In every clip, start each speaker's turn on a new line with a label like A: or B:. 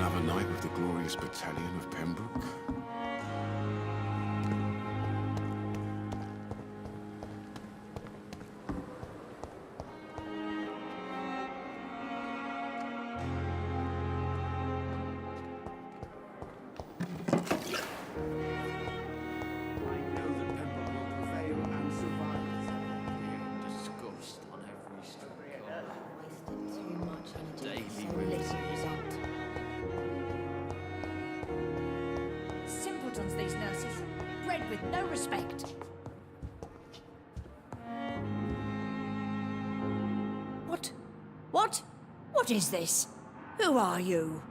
A: another night with the glorious battalion of Pembroke?
B: Simpletons, these nurses. Bred with no respect. What is this? Who are you?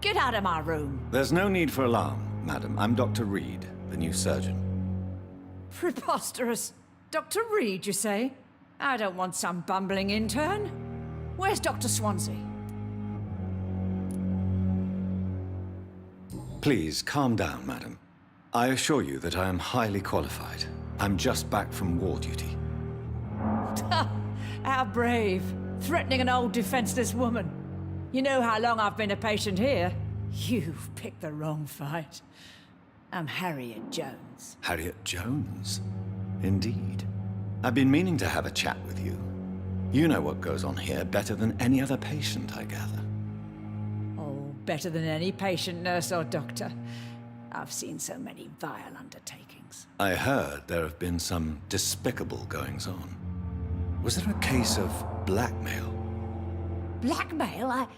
B: Get out of my room.
C: There's no need for alarm, madam. I'm Dr. Reid, the new surgeon.
B: Preposterous. Dr. Reid, you say? I don't want some bumbling intern. Where's Dr. Swansea?
C: Please, calm down, madam. I assure you that I am highly qualified. I'm just back from war duty.
B: How brave. Threatening an old defenseless woman. You know how long I've been a patient here? You've picked the wrong fight. I'm Harriet Jones.
C: Harriet Jones? Indeed. I've been meaning to have a chat with you. You know what goes on here better than any other patient, I gather.
B: Oh, better than any patient, nurse or doctor. I've seen so many vile undertakings.
C: I heard there have been some despicable goings-on. Was there a case of blackmail?
B: Blackmail?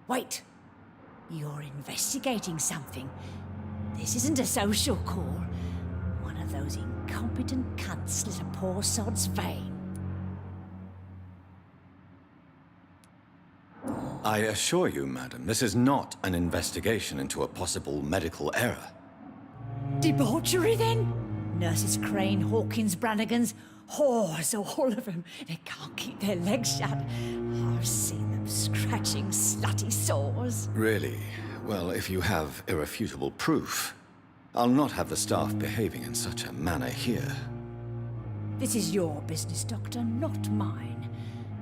B: Wait. You're investigating something. This isn't a social call. One of those incompetent cunts slit a poor sod's vein.
C: I assure you, madam, this is not an investigation into a possible medical error.
B: Debauchery, then? Nurses Crane, Hawkins, Brannigans, whores, all of them. They can't keep their legs shut. I've seen them scratching slutty sores.
C: Really? Well, if you have irrefutable proof, I'll not have the staff behaving in such a manner here.
B: This is your business, Doctor, not mine.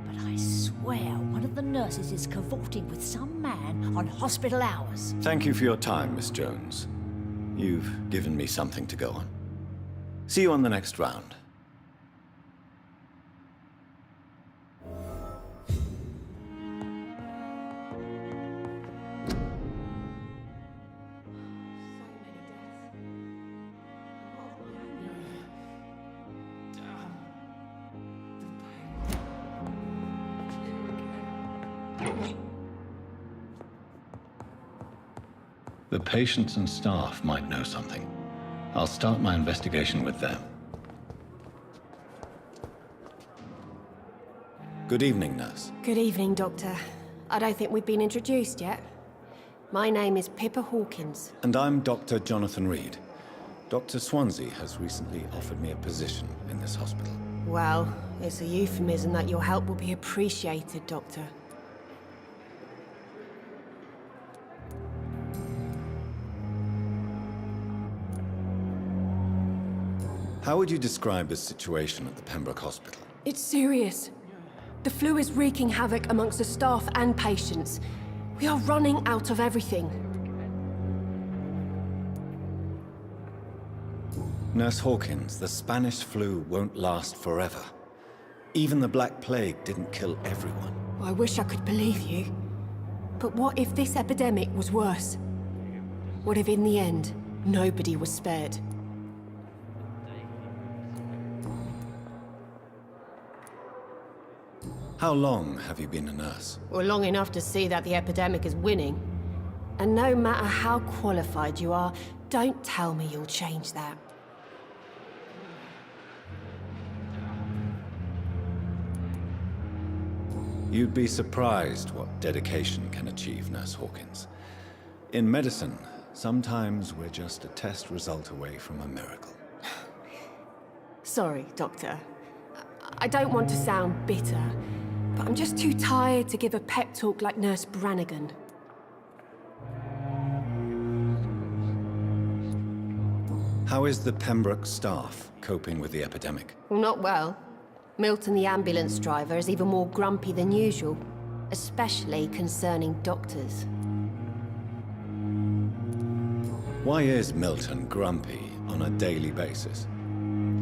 B: But I swear one of the nurses is cavorting with some man on hospital hours.
C: Thank you for your time, Miss Jones. You've given me something to go on. See you on the next round. The patients and staff might know something. I'll start my investigation with them. Good evening, nurse.
D: Good evening, Doctor. I don't think we've been introduced yet. My name is Pippa Hawkins.
C: And I'm Dr. Jonathan Reid. Dr. Swansea has recently offered me a position in this hospital.
D: Well, it's a euphemism that your help will be appreciated, Doctor.
C: How would you describe the situation at the Pembroke Hospital?
D: It's serious. The flu is wreaking havoc amongst the staff and patients. We are running out of everything.
C: Nurse Hawkins, the Spanish flu won't last forever. Even the Black Plague didn't kill everyone.
D: I wish I could believe you. But what if this epidemic was worse? What if in the end, nobody was spared?
C: How long have you been a nurse?
D: Well, long enough to see that the epidemic is winning. And no matter how qualified you are, don't tell me you'll change that.
C: You'd be surprised what dedication can achieve, Nurse Hawkins. In medicine, sometimes we're just a test result away from a miracle.
D: Sorry, Doctor. I don't want to sound bitter, but I'm just too tired to give a pep talk like Nurse Brannigan.
C: How is the Pembroke staff coping with the epidemic?
D: Well, not well. Milton, the ambulance driver, is even more grumpy than usual, especially concerning doctors.
C: Why is Milton grumpy on a daily basis?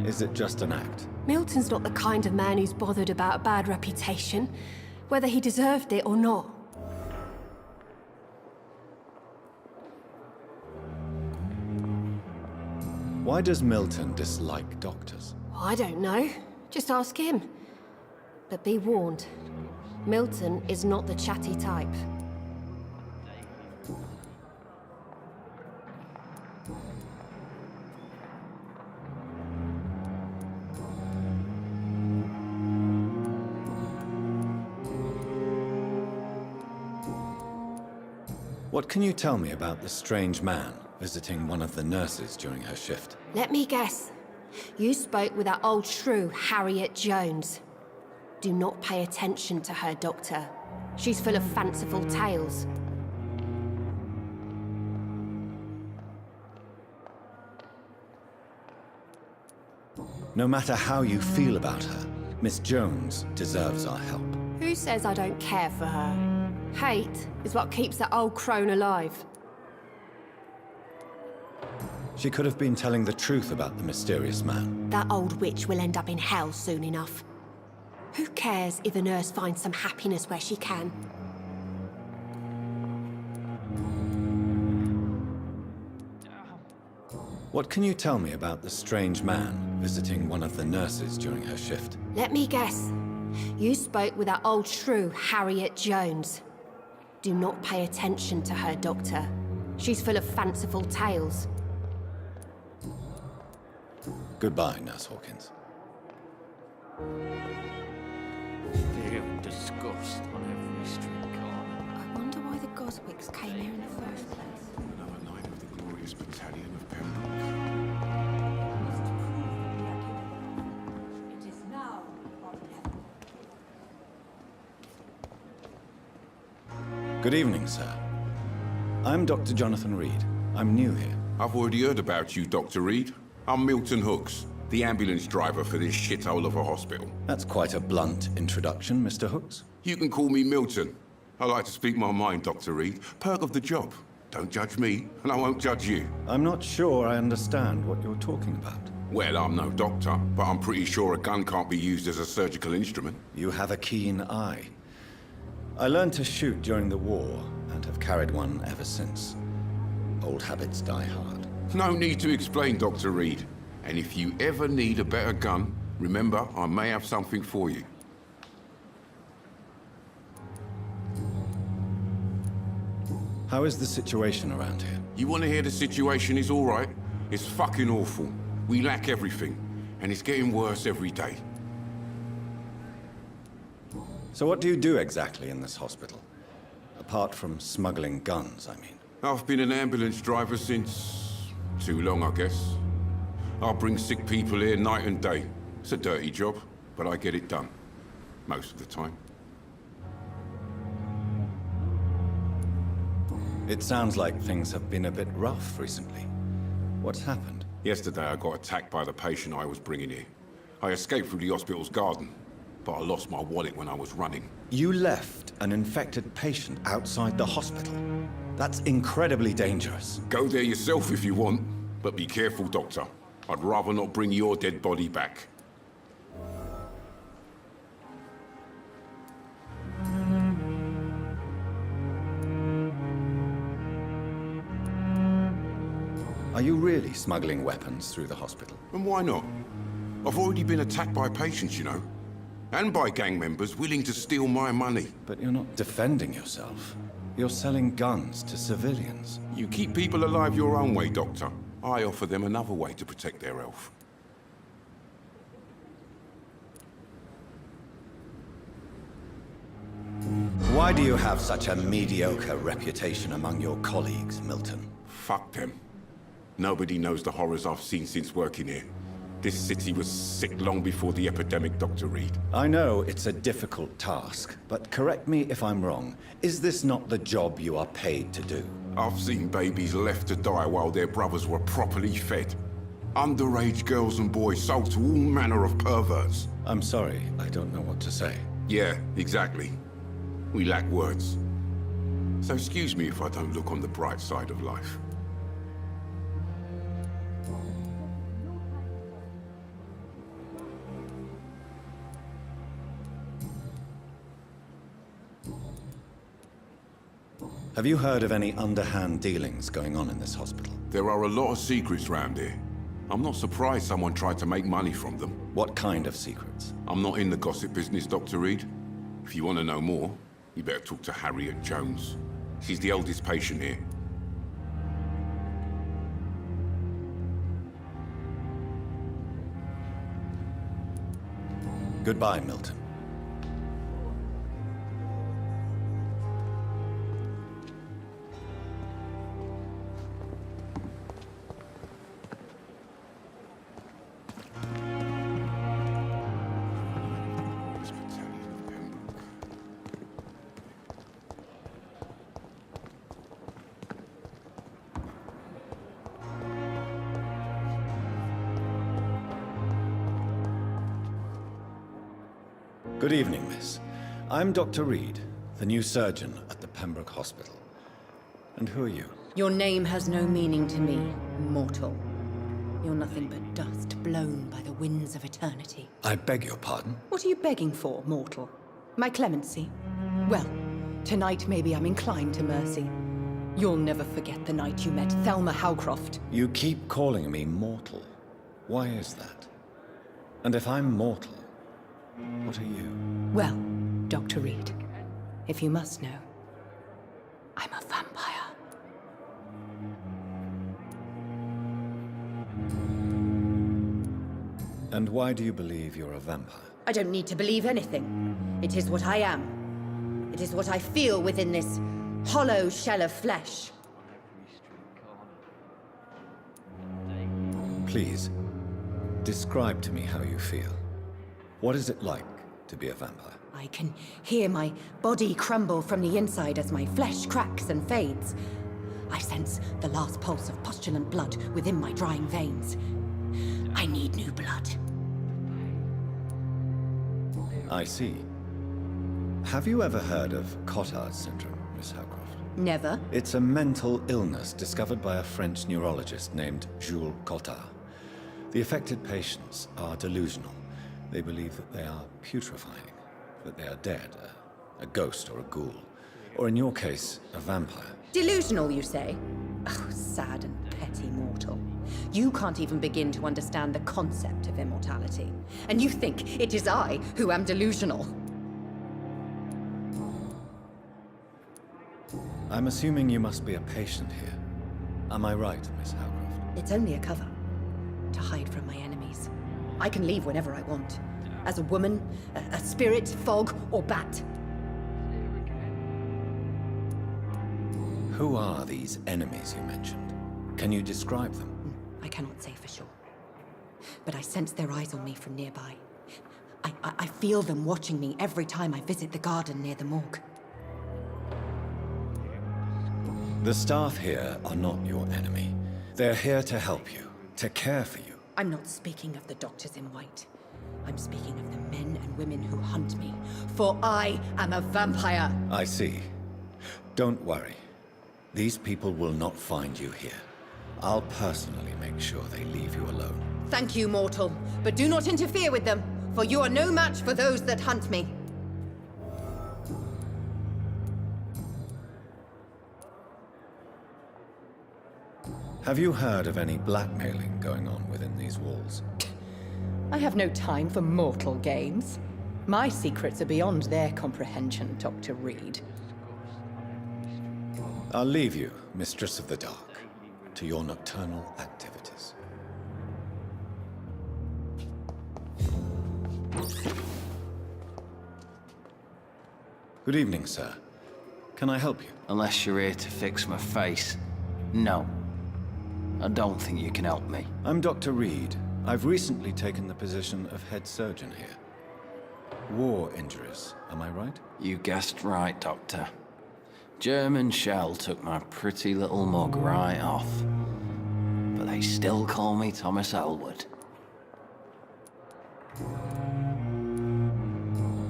C: Is it just an act?
D: Milton's not the kind of man who's bothered about a bad reputation, whether he deserved it or not.
C: Why does Milton dislike doctors?
D: I don't know. Just ask him. But be warned, Milton is not the chatty type.
C: What can you tell me about the strange man visiting one of the nurses during her shift?
D: Let me guess. You spoke with that old shrew, Harriet Jones. Do not pay attention to her, Doctor. She's full of fanciful tales.
C: No matter how you feel about her, Miss Jones deserves our help.
D: Who says I don't care for her? Hate is what keeps that old crone alive.
C: She could have been telling the truth about the mysterious man.
D: That old witch will end up in hell soon enough. Who cares if a nurse finds some happiness where she can?
C: What can you tell me about the strange man visiting one of the nurses during her shift?
D: Let me guess. You spoke with that old shrew, Harriet Jones. Do not pay attention to her, Doctor. She's full of fanciful tales.
C: Goodbye, Nurse Hawkins.
E: Feel disgust on every street corner.
D: I wonder why the Goswicks came here in the first place.
A: Another night of the glorious battalion of Pembroke.
B: It is now or never.
C: Good evening, sir. I'm Dr. Jonathan Reid. I'm new here.
F: I've already heard about you, Dr. Reid. I'm Milton Hooks, the ambulance driver for this shithole of a hospital.
C: That's quite a blunt introduction, Mr. Hooks.
F: You can call me Milton. I like to speak my mind, Dr. Reid. Perk of the job. Don't judge me, and I won't judge you.
C: I'm not sure I understand what you're talking about.
F: Well, I'm no doctor, but I'm pretty sure a gun can't be used as a surgical instrument.
C: You have a keen eye. I learned to shoot during the war, and have carried one ever since. Old habits die hard.
F: No need to explain, Dr. Reid. And if you ever need a better gun, remember, I may have something for you.
C: How is the situation around here?
F: You want to hear the situation is all right? It's fucking awful. We lack everything, and it's getting worse every day.
C: So what do you do exactly in this hospital? Apart from smuggling guns, I mean.
F: I've been an ambulance driver since... too long, I guess. I'll bring sick people here night and day. It's a dirty job, but I get it done. Most of the time.
C: It sounds like things have been a bit rough recently. What's happened?
F: Yesterday I got attacked by the patient I was bringing here. I escaped through the hospital's garden, but I lost my wallet when I was running.
C: You left an infected patient outside the hospital? That's incredibly dangerous.
F: Go there yourself if you want, but be careful, Doctor. I'd rather not bring your dead body back.
C: Are you really smuggling weapons through the hospital?
F: And why not? I've already been attacked by patients, you know. And by gang members willing to steal my money.
C: But you're not defending yourself. You're selling guns to civilians.
F: You keep people alive your own way, Doctor. I offer them another way to protect their health.
C: Why do you have such a mediocre reputation among your colleagues, Milton?
F: Fuck them. Nobody knows the horrors I've seen since working here. This city was sick long before the epidemic, Dr. Reid.
C: I know it's a difficult task, but correct me if I'm wrong. Is this not the job you are paid to do?
F: I've seen babies left to die while their brothers were properly fed. Underage girls and boys sold to all manner of perverts.
C: I'm sorry, I don't know what to say.
F: Yeah, exactly. We lack words. So excuse me if I don't look on the bright side of life.
C: Have you heard of any underhand dealings going on in this hospital?
F: There are a lot of secrets round here. I'm not surprised someone tried to make money from them.
C: What kind of secrets?
F: I'm not in the gossip business, Dr. Reid. If you want to know more, you better talk to Harriet Jones. She's the eldest patient here.
C: Goodbye, Milton.
A: Glorious battalion of Pembroke.
C: Good evening, miss. I'm Dr. Reid, the new surgeon at the Pembroke Hospital. And who are you?
G: Your name has no meaning to me, mortal. You're nothing but dust blown by the winds of eternity.
C: I beg your pardon?
G: What are you begging for, mortal? My clemency? Well, tonight maybe I'm inclined to mercy. You'll never forget the night you met Thelma Howcroft.
C: You keep calling me mortal. Why is that? And if I'm mortal, what are you?
G: Well, Dr. Reid, if you must know, I'm a vampire.
C: And why do you believe you're a vampire?
G: I don't need to believe anything. It is what I am. It is what I feel within this hollow shell of flesh.
C: Please, describe to me how you feel. What is it like to be a vampire?
G: I can hear my body crumble from the inside as my flesh cracks and fades. I sense the last pulse of postulant blood within my drying veins. I need new blood.
C: I see. Have you ever heard of Cotard syndrome, Miss Howcroft?
G: Never.
C: It's a mental illness discovered by a French neurologist named Jules Cotard. The affected patients are delusional. They believe that they are putrefying, that they are dead, a ghost or a ghoul, or in your case, a vampire.
G: Delusional, you say? Oh, sad and petty mortal. You can't even begin to understand the concept of immortality. And you think it is I who am delusional.
C: I'm assuming you must be a patient here. Am I right, Miss Howcroft?
G: It's only a cover. To hide from my enemies. I can leave whenever I want. As a woman, a spirit, fog, or bat.
C: Who are these enemies you mentioned? Can you describe them?
G: I cannot say for sure. But I sense their eyes on me from nearby. I feel them watching me every time I visit the garden near the morgue.
C: The staff here are not your enemy. They're here to help you, to care for you.
G: I'm not speaking of the doctors in white. I'm speaking of the men and women who hunt me. For I am a vampire!
C: I see. Don't worry. These people will not find you here. I'll personally make sure they leave you alone.
G: Thank you, mortal. But do not interfere with them, for you are no match for those that hunt me.
C: Have you heard of any blackmailing going on within these walls?
G: I have no time for mortal games. My secrets are beyond their comprehension, Dr. Reid.
C: I'll leave you, Mistress of the Dark, to your nocturnal activities. Good evening, sir. Can I help you?
E: Unless you're here to fix my face. No. I don't think you can help me.
C: I'm Dr. Reid. I've recently taken the position of head surgeon here. War injuries, am I right?
E: You guessed right, Doctor. German shell took my pretty little mug right off. But they still call me Thomas Elwood.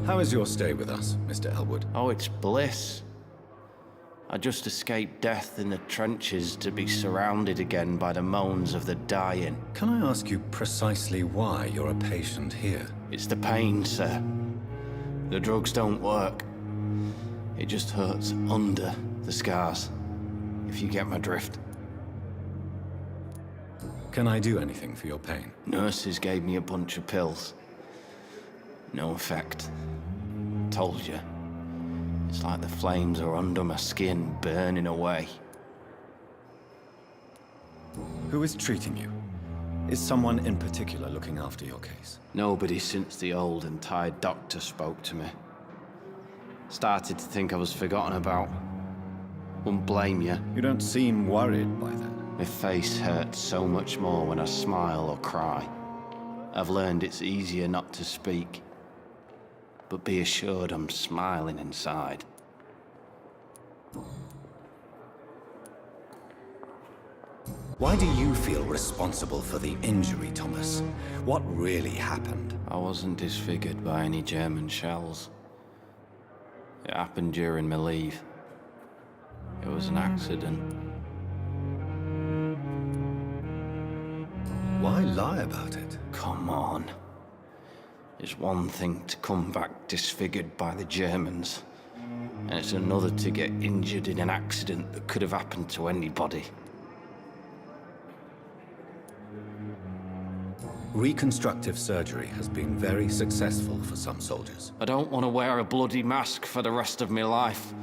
C: How is your stay with us, Mr. Elwood?
E: Oh, it's bliss. I just escaped death in the trenches to be surrounded again by the moans of the dying.
C: Can I ask you precisely why you're a patient here?
E: It's the pain, sir. The drugs don't work. It just hurts under The scars, if you get my drift.
C: Can I do anything for your pain?
E: Nurses gave me a bunch of pills. No effect. Told you. It's like the flames are under my skin, burning away.
C: Who is treating you? Is someone in particular looking after your case?
E: Nobody since the old and tired doctor spoke to me. Started to think I was forgotten about. Wouldn't blame you.
C: You don't seem worried by that.
E: My face hurts so much more when I smile or cry. I've learned it's easier not to speak. But be assured I'm smiling inside.
C: Why do you feel responsible for the injury, Thomas? What really happened?
E: I wasn't disfigured by any German shells. It happened during my leave. It was an accident.
C: Why lie about it?
E: Come on. It's one thing to come back disfigured by the Germans, and it's another to get injured in an accident that could have happened to anybody.
C: Reconstructive surgery has been very successful for some soldiers.
E: I don't want to wear a bloody mask for the rest of my life.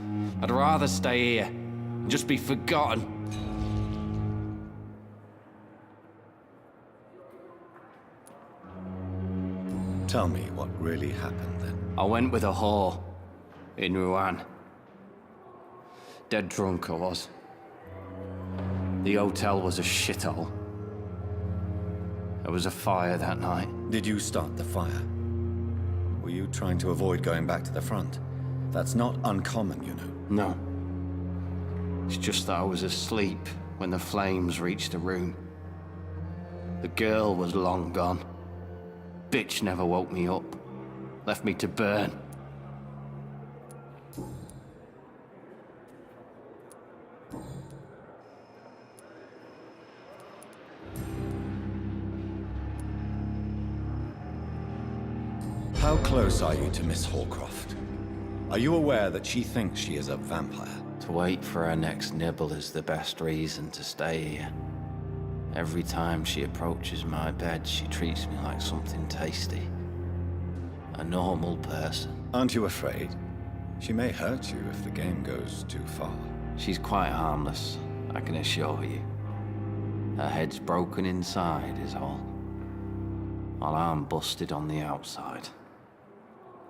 E: I'd rather stay here and just be forgotten.
C: Tell me what really happened then.
E: I went with a whore in Rouen. Dead drunk I was. The hotel was a shithole. There was a fire that night.
C: Did you start the fire? Were you trying to avoid going back to the front? That's not uncommon, you know.
E: No. It's just that I was asleep when the flames reached the room. The girl was long gone. Bitch never woke me up. Left me to burn.
C: How close are you to Miss Hallcroft? Are you aware that she thinks she is a vampire?
E: To wait for her next nibble is the best reason to stay here. Every time she approaches my bed, she treats me like something tasty. A normal person.
C: Aren't you afraid? She may hurt you if the game goes too far.
E: She's quite harmless, I can assure you. Her head's broken inside is all. While I'm busted on the outside.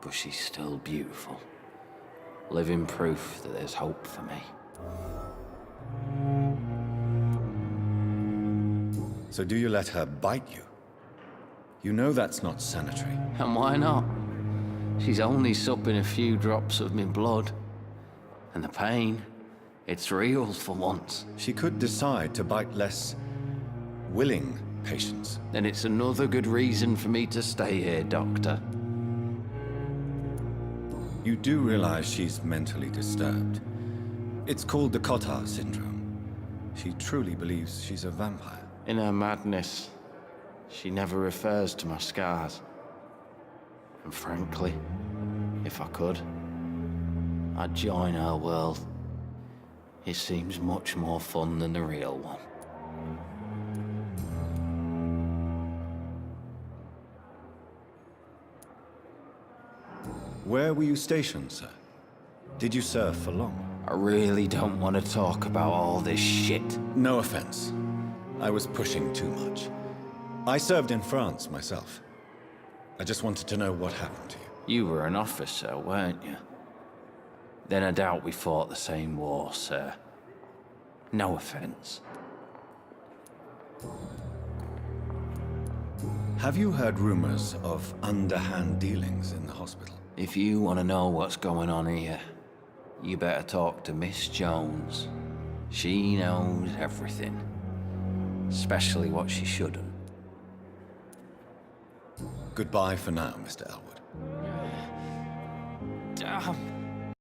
E: But she's still beautiful. Living proof that there's hope for me.
C: So do you let her bite you? You know that's not sanitary.
E: And why not? She's only supping a few drops of my blood. And the pain, it's real for once.
C: She could decide to bite less willing patients.
E: Then it's another good reason for me to stay here, Doctor.
C: You do realize she's mentally disturbed. It's called the Cotard syndrome. She truly believes she's a vampire.
E: In her madness, she never refers to my scars. And frankly, if I could, I'd join her world. It seems much more fun than the real one.
C: Where were you stationed, sir? Did you serve for long?
E: I really don't want to talk about all this shit.
C: No offense. I was pushing too much. I served in France myself. I just wanted to know what happened to you.
E: You were an officer, weren't you? Then I doubt we fought the same war, sir. No offense.
C: Have you heard rumors of underhand dealings in the hospital?
E: If you want to know what's going on here, you better talk to Miss Jones. She knows everything. Especially what she shouldn't.
C: Goodbye for now, Mr. Elwood.
E: Damn.